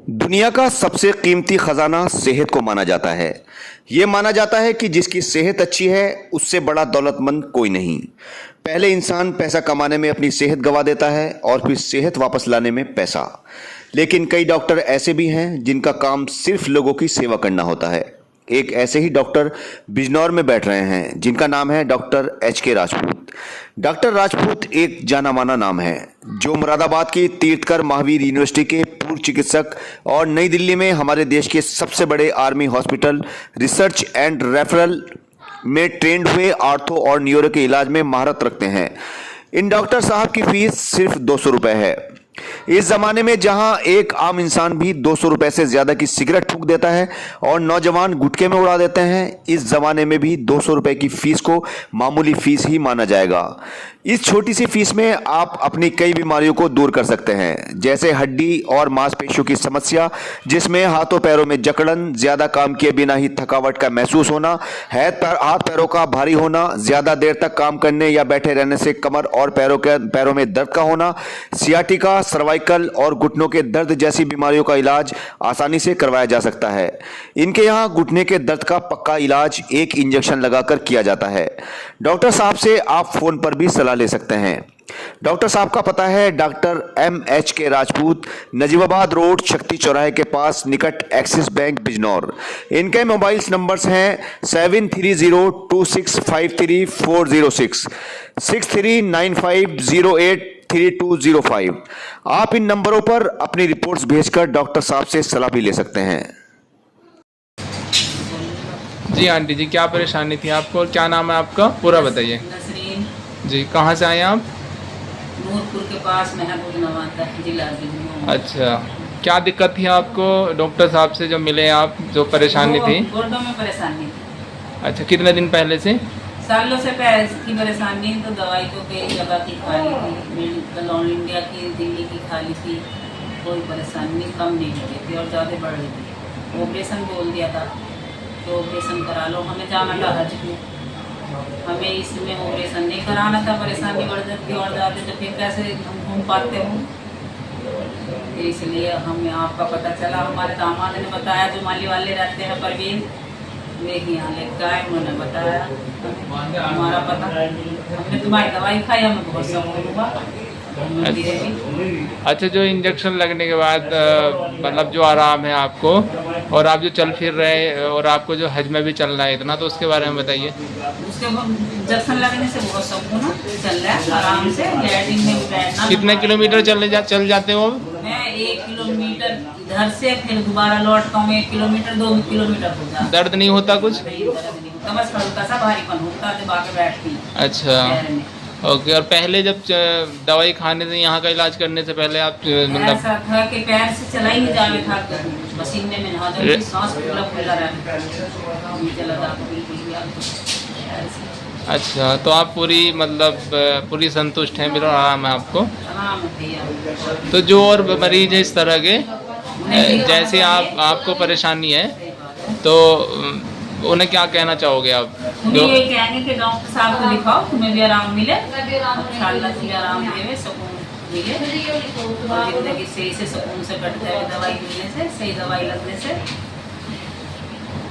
दुनिया का सबसे कीमती खजाना सेहत को माना जाता है। ये माना जाता है कि जिसकी सेहत अच्छी है उससे बड़ा दौलतमंद कोई नहीं। पहले इंसान पैसा कमाने में अपनी सेहत गंवा देता है और फिर सेहत वापस लाने में पैसा। लेकिन कई डॉक्टर ऐसे भी हैं जिनका काम सिर्फ लोगों की सेवा करना होता है। एक ऐसे ही डॉक्टर बिजनौर में बैठ रहे हैं जिनका नाम है doctor HK. Rajput. Doctor Rajput एक जाना माना नाम है जो मुरादाबाद की तीर्थकर महावीर यूनिवर्सिटी के पूर्व चिकित्सक और नई दिल्ली में हमारे देश के सबसे बड़े army hospital research and referral में ट्रेंड हुए आर्थो और न्यूरो के इलाज में महारत रखते हैं। इन डॉक्टर साहब की फीस सिर्फ 200 रुपए है। इस जमाने में जहां एक आम इंसान भी 200 रुपए से ज्यादा की सिगरेट फूंक देता है और नौजवान गुटखे में उड़ा देते हैं, इस जमाने में भी 200 रुपए की फीस को मामूली फीस ही माना जाएगा। इस छोटी सी फीस में आप अपनी कई बीमारियों को दूर कर सकते हैं, जैसे हड्डी और मांसपेशियों की समस्या, जिसमें हाथों पैरों में जकड़न, ज्यादा काम किए बिना ही थकावट का महसूस होना, हाथ पैरों का भारी होना, ज्यादा देर तक काम करने या बैठे रहने से कमर और पैरों में दर्द का होना, सियाटिका, सर्वाइकल और घुटनों के दर्द जैसी बीमारियों का इलाज आसानी से करवाया जा सकता है। इनके यहाँ घुटने के दर्द का पक्का इलाज एक इंजेक्शन लगाकर किया जाता है। डॉक्टर साहब से आप फोन पर भी सलाह ले सकते हैं। डॉक्टर साहब का पता है doctor M.H.K. Rajput, Najibabad road, शक्ति चौराहे के पास, निकट एक्सिस बैंक, बिजनौर। इनके मोबाइल नंबर्स हैं 7302653406, 6395083205। आप इन नंबरों पर अपनी रिपोर्ट्स भेजकर डॉक्टर साहब से सलाह भी ले सकते हैं। जी आंटी जी, क्या परेशानी थी आपको और क्या नाम है आपका, पूरा बताइए। नसरीन, जी, कहाँ से आए आप? नूरपुर के पास महबूब नवादा जिला बिजनौर। अच्छा, क्या दिक्कत थी आपको? डॉक्टर साहब से जो मिले आप, जो परेशानी थी? गुर्दों में परेशानी थी। अच्छा, कितने दिन पहले से? सालों से की परेशानी, तो दवाई तो कई जगह की खा ली थी, मेडिकल ऑल इंडिया की, दिल्ली की खा ली थी, कोई परेशानी कम नहीं हो रही थी और ज़्यादा बढ़ रही थी। ऑपरेशन बोल दिया था कि ऑपरेशन करा लो, हमें जाना था हज में, हमें इसमें ऑपरेशन नहीं कराना था, परेशानी बढ़ जाती और जाते तो फिर कैसे हम घूम पाते हूँ। इसलिए हमें आपका पता चला, हमारे दामाद ने बताया, जो माली वाले रहते हैं परवीन, वे यहाँ लेकर आए, उन्होंने बताया हमारा पता, हमने तुम्हारी दवाई खाई, हमें बहुत सुकून हुआ। अच्छा, जो इंजेक्शन लगने के बाद मतलब जो आराम है आपको, और आप जो चल फिर रहे और आपको जो हज में भी चलना है इतना, तो उसके बारे में बताइए। उसके इंजेक्शन लगने से बहुत सुकून चल रहा है, आराम से लैट्रिन में बैठना। कितने किलोमीटर चल जाते हो? मैं 1 किलोमीटर इधर से फिर दोबारा लौट पाऊँ, 1 किलोमीटर 2 किलोमीटर हो जाता। दर्द नहीं होता कुछ? नहीं, दर्द नहीं होता, बस हल्का सा भारीपन होता है, दबा के बैठती। अच्छा, ओके। और पहले जब दवाई खाने से, यहाँ का इलाज करने से पहले आप मतलब ऐसा था कि पैर से चला ही नहीं जावे था, मशीन में नहा जाती, सांस खुला खुला रहता, चला जाता बिल्कुल। अच्छा, तो आप पूरी मतलब पूरी संतुष्ट हैं, बिल्कुल आराम है आपको? आराम है भैया। तो जो और मरीज है इस तरह के, जैसे आपको परेशानी है, तो उन्हें क्या कहना चाहोगे आप? मुझे ये कहेंगे कि डॉक्टर साहब को दिखाओ, तुम्हें भी आराम मिले, इंशाल्लाह से आराम मिले, सुकून मिले, जिंदगी सही से सुकून से कट जाए दवाई मिलने से, सही दवाई लगने से।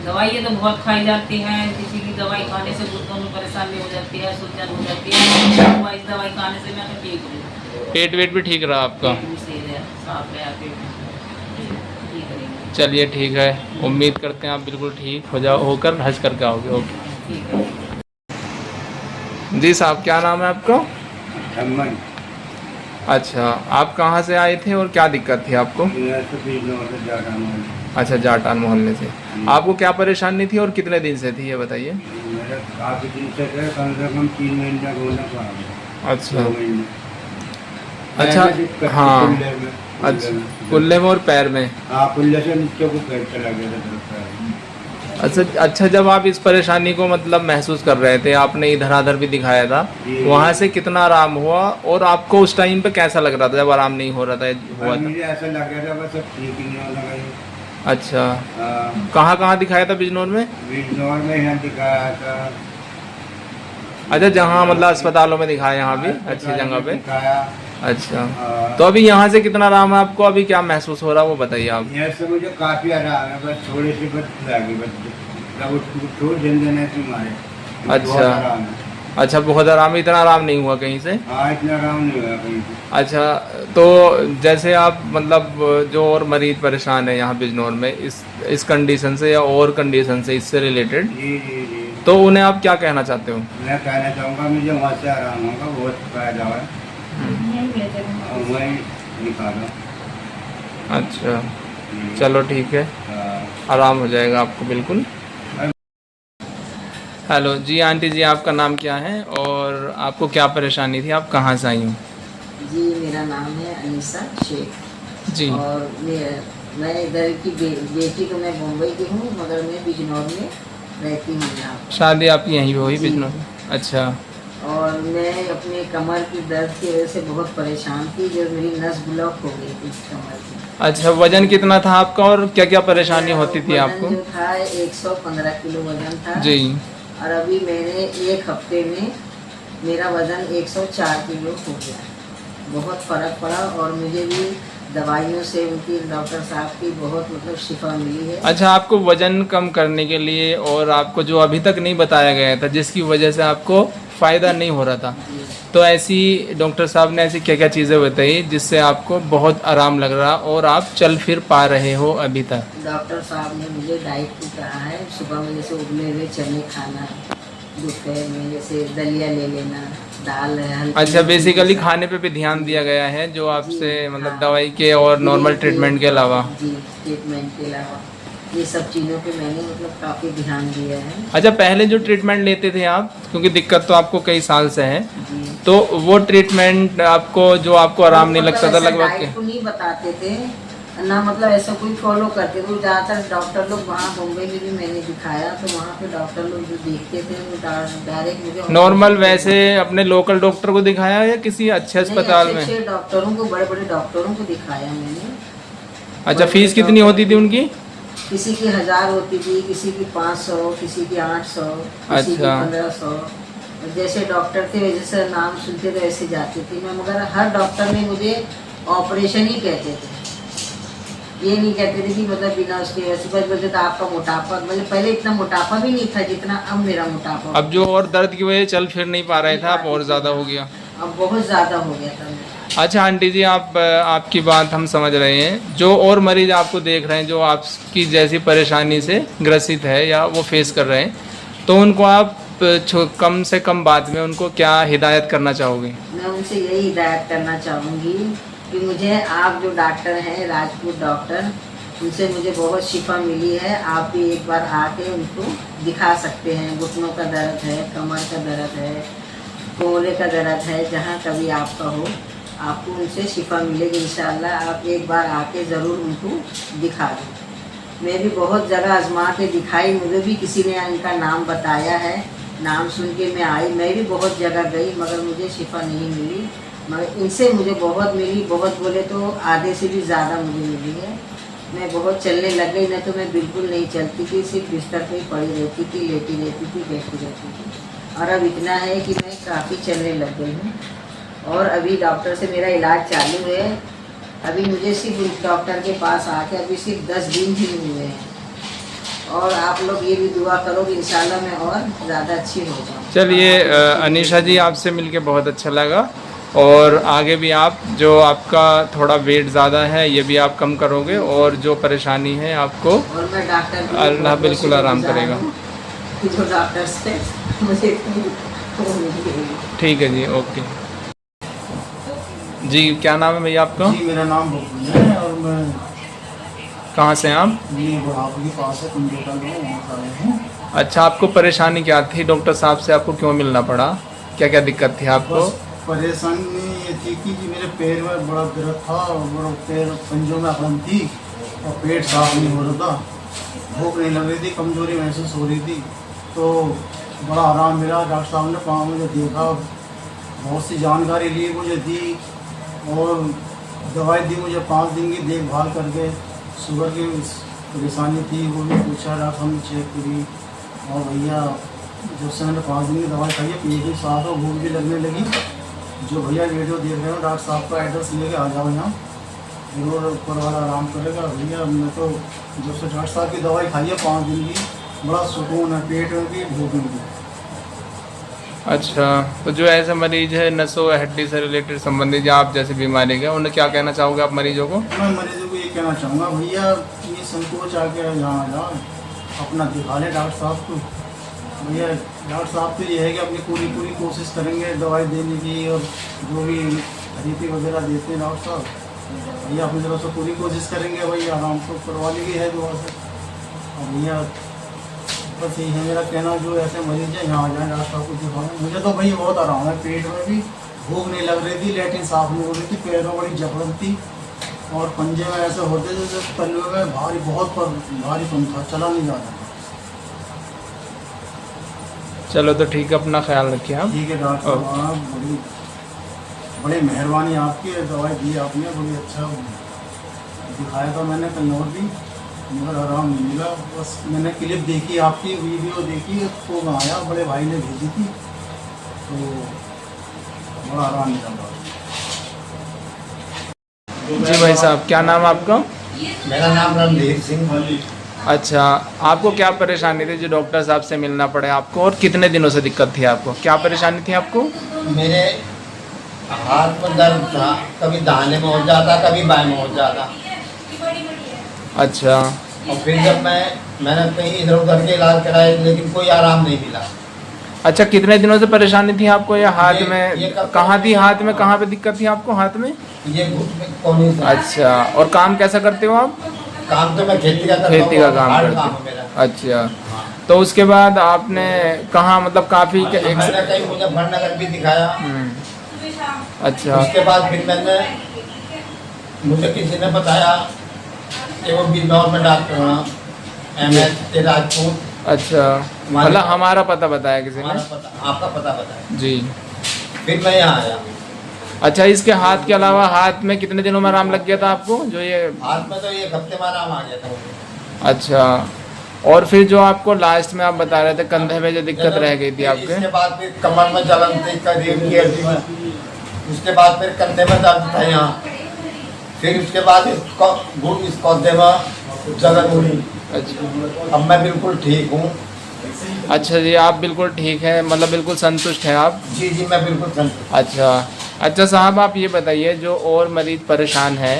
दवाइयाँ तो बहुत खाई जाती हैं, किसी की दवाई खाने से गुर्दों में परेशानी हो जाती है, सूजन हो जाती है, दवाई खाने से मैं तो ठीक हूँ। पेट वेट भी ठीक रहा आपका? सही है, साफ है पेट। चलिए ठीक है, उम्मीद करते हैं आप बिल्कुल ठीक होकर हज करके आओगे। ओके, जी साहब, क्या नाम है आपका? अच्छा, आप कहाँ से आए थे और क्या दिक्कत थी आपको? अच्छा, जाटान मोहल्ले से। आपको क्या परेशानी थी और कितने दिन से थी, ये बताइए। काफ़ी दिन से कम से कम 3 महीने तक होना पड़ा। अच्छा, अच्छा, हाँ, अच्छा, कुल्ले में और पैर में? हाँ, कुल्ले से नीचे को पैर चला गया था। अच्छा, जब आप इस परेशानी को मतलब महसूस कर रहे थे, आपने इधर भी दिखाया था, वहाँ से कितना आराम हुआ और आपको उस टाइम पे कैसा लग रहा था जब आराम नहीं हो रहा था? मुझे ऐसा लग रहा था बस अब ठीक ही नहीं होने लगा। अच्छा, कहाँ दिखाया था? बिजनौर में? बिजनौर में यहाँ दिखाया था। अच्छा, जहाँ मतलब अस्पतालों में दिखाया, यहाँ भी अच्छी जगह पे? दिखाया अच्छा, हाँ। तो अभी यहाँ से कितना आराम है आपको? अभी क्या महसूस हो रहा है वो बताइए आप। यहाँ से मुझे काफ़ी आराम है, बस थोड़ी सी बस लगी, बस छोड़ देने से मारे बहुत अच्छा आराम है। अच्छा, बहुत आराम। इतना आराम नहीं हुआ कहीं से? हाँ, इतना आराम नहीं हुआ कहीं से। अच्छा, तो जैसे आप मतलब जो और मरीज परेशान है यहाँ बिजनौर में इस कंडीशन से या और कंडीशन से इससे रिलेटेड, जी जी जी। तो उन्हें आप क्या कहना चाहते हो? मैं कहना चाहूँगा मुझे वहाँ से आराम होगा, बहुत फायदा है और वहीं दिखा रहा हूँ। अच्छा, चलो ठीक है, आराम हो जाएगा आपको बिल्कुल। हेलो जी आंटी जी, आपका नाम क्या है और आपको क्या परेशानी थी? आप कहाँ से आई हो? जी, मेरा नाम है अनीसा शेख जी। और मैं इधर की बेटी तो मैं मुंबई की हूँ, मगर मैं बिजनौर में रहती हूँ यहाँ पर। शादी आपकी यहीं पे हुई जी। बिजनौर में? अच्छा और मैं अपने कमर की दर्द की वजह से बहुत परेशान थी, जो मेरी नस ब्लॉक हो गई थी कमर की। अच्छा, वजन कितना था आपका और क्या क्या परेशानी होती थी वजन आपको? जो था 115 किलो वजन था। जी। और अभी मैंने एक हफ्ते में मेरा वजन 104 किलो हो गया। बहुत फ़र्क पड़ा और मुझे भी दवाइयों से उनकी डॉक्टर साहब की बहुत मतलब शिफा मिली है। अच्छा, आपको वजन कम करने के लिए और आपको जो अभी तक नहीं बताया गया था जिसकी वजह से आपको फ़ायदा नहीं हो रहा था, जी। तो ऐसी डॉक्टर साहब ने ऐसी क्या क्या चीज़ें बताई जिससे आपको बहुत आराम लग रहा और आप चल फिर पा रहे हो अभी तक? डॉक्टर साहब ने मुझे डाइट भी कहा है, सुबह में जैसे उबले हुए चने खाना, दोपहर में जैसे दलिया ले लेना, दाल है हल्की। अच्छा, बेसिकली खाने पे भी ध्यान दिया गया है जो आपसे जी, मतलब हाँ। दवाई के और नॉर्मल जी, ट्रीटमेंट के अलावा? जी, ट्रीटमेंट के अलावा ये सब चीज़ों पे मैंने मतलब काफ़ी ध्यान दिया है। अच्छा, पहले जो ट्रीटमेंट लेते थे आप, क्योंकि दिक्कत तो आपको कई साल से है, जी। तो वो ट्रीटमेंट आपको जो आपको आराम नहीं लगता था ऐसा लगभग डाइट के? को नहीं बताते थे ना, मतलब ऐसा कोई फॉलो करते थे। ज़्यादातर डॉक्टर लोग वहाँ मुंबई में भी मैंने दिखाया, तो वहाँ पे डॉक्टर लोग जो देखते थे वो डायरेक्ट मुझे नॉर्मल वैसे अपने लोकल डॉक्टर को दिखाया या किसी अच्छे अस्पताल में? अच्छे डॉक्टरों को, बड़े बड़े डॉक्टरों को दिखाया मैंने। अच्छा, फीस कितनी होती थी उनकी? किसी की 1000 होती थी, किसी की 500, किसी की 800, किसी की अच्छा। 1500। जैसे डॉक्टर थे जैसे नाम सुनते थे वैसे जाती थी मैं, मगर हर डॉक्टर ने मुझे ऑपरेशन ही कहते थे। ये नहीं कहते थे कि मतलब बिना उसके वैसे बस बोलते थे आपका मोटापा, मतलब पहले इतना मोटापा भी नहीं था जितना अब मेरा मोटापा। अब जो और दर्द की वजह से चल फिर नहीं पा रहे थे आप, और ज़्यादा हो गया? अब बहुत ज़्यादा हो गया था मेरा। अच्छा आंटी जी, आप आपकी बात हम समझ रहे हैं। जो और मरीज आपको देख रहे हैं जो आपकी जैसी परेशानी से ग्रसित है या वो फेस कर रहे हैं, तो उनको आप कम से कम बात में उनको क्या हिदायत करना चाहोगे? मैं उनसे यही हिदायत करना चाहूँगी कि मुझे आप जो डॉक्टर हैं राजपूत डॉक्टर, उनसे मुझे बहुत शिफा मिली है। आप भी एक बार आके उनको दिखा सकते हैं। घुटनों का दर्द है, कमर का दर्द है, कोहरे का दर्द है, जहाँ कभी आपका हो आपको उनसे शिफा मिलेगी इंशाल्लाह। आप एक बार आके ज़रूर उनको दिखा दें। मैं भी बहुत जगह आजमा के दिखाई, मुझे भी किसी ने इनका नाम बताया है, नाम सुन के मैं आई। मैं भी बहुत जगह गई मगर मुझे शिफा नहीं मिली, मगर इनसे मुझे बहुत मिली। बहुत बोले तो आधे से भी ज़्यादा मुझे मिली है। मैं बहुत चलने लग गई, न तो मैं बिल्कुल नहीं चलती थी, सिर्फ बिस्तर पे ही पड़ी रहती थी, लेटी रहती थी, बैठी रहती थी। और अब इतना है कि मैं काफ़ी चलने लग गई हूँ। और अभी डॉक्टर से मेरा इलाज चालू है। अभी मुझे सिर्फ डॉक्टर के पास आके अभी सिर्फ 10 दिन ही हुए हैं। और आप लोग ये भी दुआ करो कि इंशाल्लाह मैं और ज़्यादा अच्छी हो जाऊँ। चलिए अनीशा जी, आपसे मिलके बहुत अच्छा लगा और आगे भी आप जो आपका थोड़ा वेट ज़्यादा है ये भी आप कम करोगे और जो परेशानी है आपको और मैं डॉक्टर की अल्लाह बहुत बिल्कुल आराम शुक्रगुजार करेगा। हूँ कि जो डॉक्टर से मुझे इतनी वो मिली है। ठीक है जी, ओके जी। क्या नाम है भैया आपका? जी, मेरा नाम बबलू है और मैं कहाँ से हैं आप? ये बुढ़ापे के पास है कमजोटा में वहाँ से आए हैं। अच्छा, आपको परेशानी क्या थी? डॉक्टर साहब से आपको क्यों मिलना पड़ा? क्या क्या दिक्कत थी आपको? बस परेशानी ये थी कि मेरे पैर में बड़ा दर्द था और मेरा पैर पंजों में अकड़न थी और पेट साफ नहीं हो रहा था, भूख नहीं लग रही थी, कमजोरी महसूस हो रही थी। तो बड़ा आराम मिला। डॉक्टर साहब ने वहाँ मुझे देखा, बहुत सी जानकारी ली, मुझे दी और दवाई दी मुझे। 5 दिन की देखभाल करके शुगर की परेशानी थी वो भी पूछा, डॉक्टर साहब ने चेक करी और भैया जब से मैंने 5 दिन की दवाई खाई है पेट भी साफ और भूख भी लगने लगी, जो भैया वीडियो देख रहे हो डॉक्टर साहब का एड्रेस लेके आ जाओ यहाँ, जरूर ऊपर वाला आराम करेगा। भैया मैं तो जब से डॉक्टर साहब की दवाई खाई है 5 दिन की, बड़ा सुकून है पेट में भी, भूख में भी। अच्छा, तो जो ऐसे मरीज है नसों हड्डी से रिलेटेड संबंधित या आप जैसे बीमारी के, उन्हें क्या कहना चाहोगे आप मरीजों को? मैं मरीजों को ये कहना चाहूँगा भैया ये संकोच आके यहाँ आ जाओ, अपना दिखा लें डॉक्टर साहब को। भैया डॉक्टर साहब तो ये है कि अपनी पूरी कोशिश करेंगे दवाई देने की, और जो भी थेरेपी वगैरह देते हैं डॉक्टर साहब, भैया अपनी तरफ से पूरी कोशिश करेंगे। भैया आराम तो करवा ली गई है दुआ से। और भैया बस यही है मेरा कहना, जो ऐसे मरीज हैं यहाँ आ जाए डॉक्टर साहब को दिखाएं। मुझे तो भैया बहुत आराम है, पेट में भी भूख नहीं लग रही थी, लेटिन साफ नहीं हो रही थी, पैर में बड़ी जकड़न थी, और पंजे में ऐसे होते जैसे तलवे में भारी, बहुत भारी पन था, चला नहीं जाता। चलो तो ठीक है, अपना ख्याल रखिए आप। ठीक है डॉक्टर साहब, हाँ, बड़ी मेहरबानी आपकी, दवाई दी आपने, बड़ी अच्छा दिखाया था मैंने कहीं और भी, मगर आराम नहीं मिला। बस मैंने क्लिप देखी आपकी, वीडियो देखी तो मैं आया, बड़े भाई ने भेजी थी, तो बड़ा आराम मिला। जी भाई साहब, क्या नाम है आपका? मेरा नाम रणधीर सिंह। अच्छा, आपको क्या परेशानी थी जो डॉक्टर साहब से मिलना पड़े आपको, और कितने दिनों से दिक्कत थी आपको? क्या परेशानी थी आपको? मेरे हाथ में दर्द था, कभी दाहिने में हो जाता, कभी बाएं में हो जाता। अच्छा, और फिर जब मैंने कहीं इधर उधर के इलाज कराए, लेकिन कोई आराम नहीं मिला। अच्छा, कितने दिनों से परेशानी थी आपको? ये हाथ ये में कब- कहाँ थी? हाथ में कहाँ पे दिक्कत थी आपको? हाथ में? ये घुट में कोने से। अच्छा, और काम कैसा करते हो आप? काम तो मैं खेती का करता हूँ, खेती का काम हार्ड करते काम हो? है मेरा। अच्छा, तो उसके बाद आपने कहाँ, मतलब काफ़ी मैंने कहीं मुजफ्फरनगर भी दिखाया। अच्छा, उसके बाद फिर मुझे किसी ने बताया कि वो बिजनौर में डॉक्टर हैं, MS राजपूत। अच्छा, मतलब हमारा पता बताया किसी हमारा ने? पता, आपका पता बताया। जी। फिर मैं यहाँ आया। अच्छा, इसके हाथ के अलावा हाथ में कितने दिनों में आराम लग गया था आपको? जो ये हाथ में तो 1 हफ्ते में आराम आ गया था मुझे। अच्छा, और फिर जो आपको लास्ट में आप बता रहे थे कंधे में जो दिक्कत रह गई थी आपके? इसके बाद फिर कमर में जलन थी, रीढ़ की हड्डी में। उसके बाद फिर कंधे में दर्द था यहाँ। फिर उसके बाद इस कौधे में जलन हुई। अच्छा, अब मैं बिल्कुल ठीक हूँ। अच्छा जी, आप बिल्कुल ठीक है, मतलब बिल्कुल संतुष्ट हैं आप? जी जी, मैं बिल्कुल संतुष्ट। अच्छा साहब, आप ये बताइए, जो और मरीज परेशान है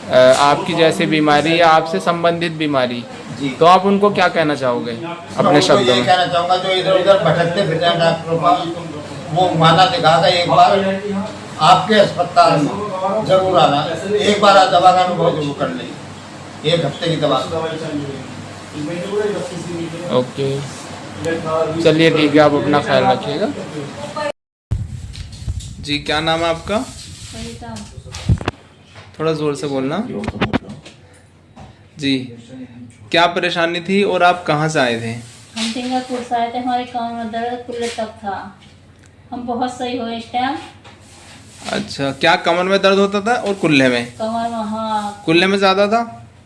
आपकी जैसी बीमारी या आपसे संबंधित बीमारी, जी, तो आप उनको क्या कहना चाहोगे अपने मैं शब्दों ये में? कहना चाहूँगा जो इधर उधर भटकते फिरते हैं डॉक्टरों का, वो माना दिखाकर एक बार आपके अस्पताल में जरूर आना। एक बार आप दवा का अनुभव जरूर कर लें, 1 हफ्ते की दवा। ओके, चलिए ठीक है, आप अपना ख्याल रखिएगा। जी, क्या नाम है आपका? थोड़ा ज़ोर से बोलना जी। क्या परेशानी थी और आप कहाँ से आए थे? हम सिंगापुर से आए थे, हमारे कमर में दर्द कुल्ले तक था, हम बहुत सही हुए इस टाइम। अच्छा, क्या कमर में दर्द होता था और कुल्ले में? कमर में, हाँ, कुल्ले में ज़्यादा था?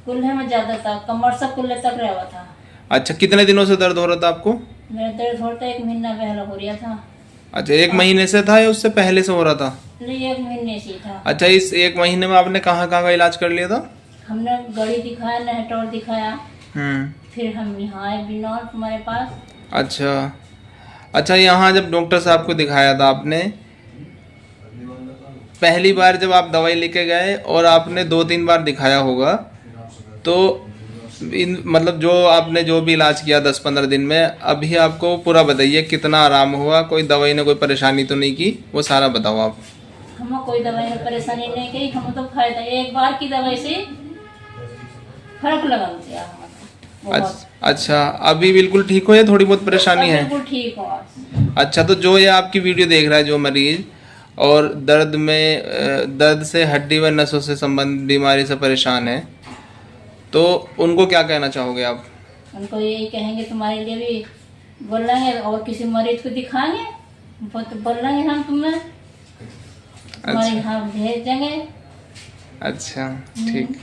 कुल्ले में ज़्यादा था, कमर से कुल्ले तक रहा था। अच्छा, कितने दिनों से दर्द हो रहा था आपको? मेरा दर्द होता 1 महीना पहले हो रहा था। अच्छा, 1 महीने से था या उससे पहले से हो रहा था? नहीं, 1 महीने से ही था। अच्छा, इस 1 महीने में आपने कहाँ कहाँ का इलाज कर लिया था? हमने गड़ी दिखाया, नहटौर दिखाया, फिर हम यहाँ आए बिनौर तुम्हारे पास। अच्छा, यहाँ जब डॉक्टर साहब को दिखाया था आपने, पहली बार जब आप दवाई लेके गए और आपने 2-3 बार दिखाया होगा, तो मतलब जो आपने जो भी इलाज किया 10-15 दिन में, अभी आपको पूरा बताइए कितना आराम हुआ? कोई दवाई ने कोई परेशानी तो नहीं की? वो सारा बताओ आप। हमें कोई दवाई में परेशानी नहीं की, हम तो फायदा, 1 बार की दवाई से फर्क लगा मुझे बहुत। अच्छा, अभी बिल्कुल ठीक हो या थोड़ी बहुत परेशानी है? बिल्कुल ठीक हो। अच्छा, तो जो ये आपकी वीडियो देख रहा है जो मरीज, और दर्द से हड्डी व नसों से संबंधित बीमारी से परेशान है, तो उनको क्या कहना चाहोगे आप? उनको यही कहेंगे तुम्हारे लिए भी बोल रहे और किसी मरीज को दिखाएंगे, बोल रहे हम तुम्हें तुम्हारे यहाँ भेज देंगे। अच्छा, ठीक।